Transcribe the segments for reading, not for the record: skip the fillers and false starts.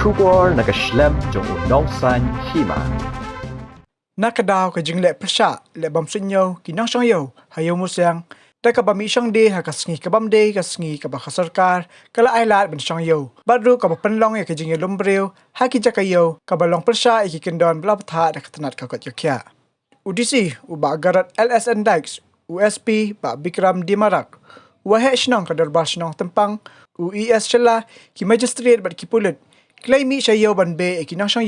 Shubor nakaslem jong unongsan Hima. Nakadaw ka jing le prasya le bam Suidñiew kinang Shong Lawmusiang da ka bami Shong de ha kasngi ka bam de kasngi ka ba Sorkar kala ai lat ben Shong badru ka ba panlong ya ka jing lumbreu ha ki jakayo ka ba long prasya ki kendon bla patha da katanat ka kot yakya udisi u ba garat LSN Dikes USP ba Bikram Dimarak wahe shnong ka darbar shnong tempang UES chela ki magistrate bat ki pulit klaimi shayo ban be kinang Shong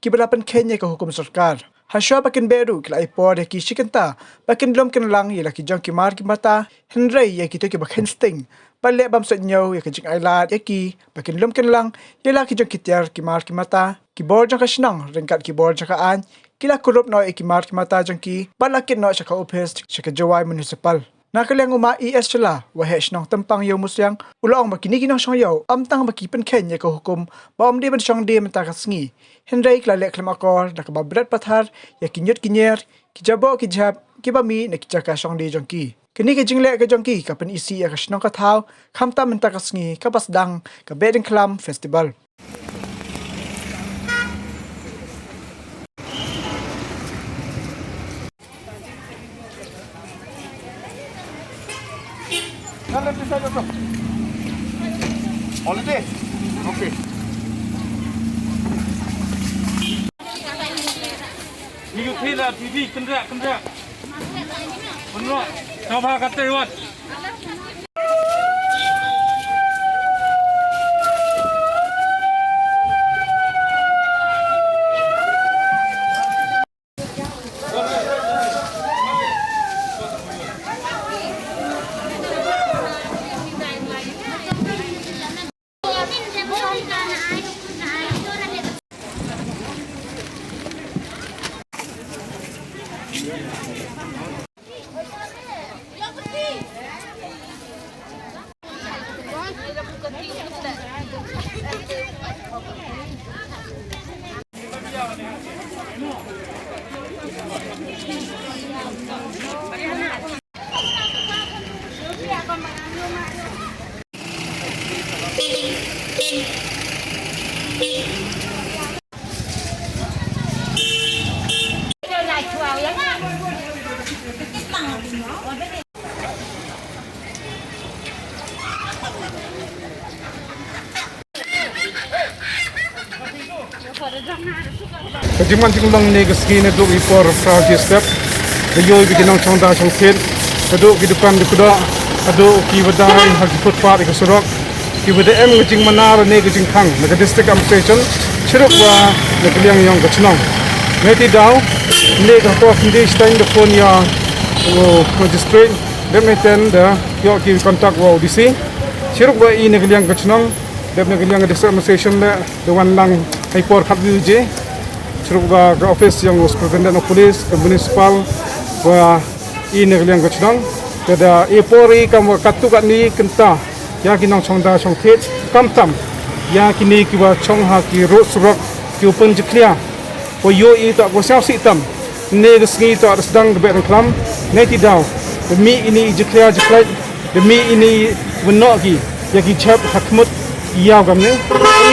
ki balapan Kenya ka hukum Sorkar Hasya bakin beru kila ipor ya ki shikenta bakin lom ken lang ya ki jong ki mar ki mata henrei ya ki to ki bakin sting balik bam Suidñiew ya ki jing ailat ya ki bakin lom ken lang ya la ki jong ki tiar ki mar ki mata ki bor jong ka shnang ringkat ki bor jong ka an kila kurup no ki mar ki mata jong ki balakin no sya ka office sya ka Jowai municipal Nakaliang uma ES sila wahe shnong tempang Lawmusiang ulong makini kinang Shong amtang makipen Kenya ka hukum ba di ban Shong de mentakas ngi henrei klalek klemakor da ka babrat pathar ya kinyut kinyer kijabo kijab kibami na kijaka Shong de jongki kini ka jingle ka jongki ka pen isi ya ka shnong ka thau khamta mentakas ngi ka basdang ka beding klam festival Holiday? Okay. Minggu tila TV kendrak. Menurut Naba kata lewat. Kajiman tinglang ni keskin itu ipor fraude step, Jowai bikinang chongda chongkit, adu kidukan dikuda, adu kibadai hagi footpath ikasurok, kibada ngejing manar ni ngejing khang, naga district administration, chiruk wa nagaliang yang kacnong. Meti daw, ni kahto hindi stein the phone ya magistrate, demeten da yo ki kontak wa audisi, chiruk wa I nagaliang kacnong, dem nagaliang district administration le dewan lang ipor khabju je. Serba ke office yang superintendent of police ke municipal wa ini yang kecil kada ipori kamu katu kat ni kenta ya kinang chongda chongkit kamtam ya kini kiba chongha ki ro surak ki open jeklia ko yo I tak ko siao sitam ne gesngi tak sedang debek reklam ne tidau demi ini jeklia demi ini benok ki ya ki chap hakmut ya gamne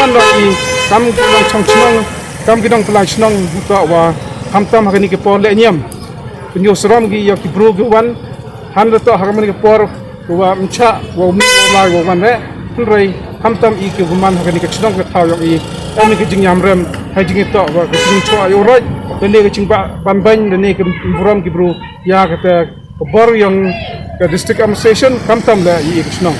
man ro I kam kinang chongchnong kam kidang pelai senang buka wa hamtam hakani ke por le nyam penyo seram gi ya ki bro gi wan han to hakani ke por wa mcha wa mi ma wa man re rei hamtam I ki man hakani ke senang ke thaw I am ki jing yam rem hai jing to wa ke jing cho ayo roi den ne ke jing ba ban ban den ne ke buram ki bro ya ke te bor yang ke district administration hamtam le I ke senang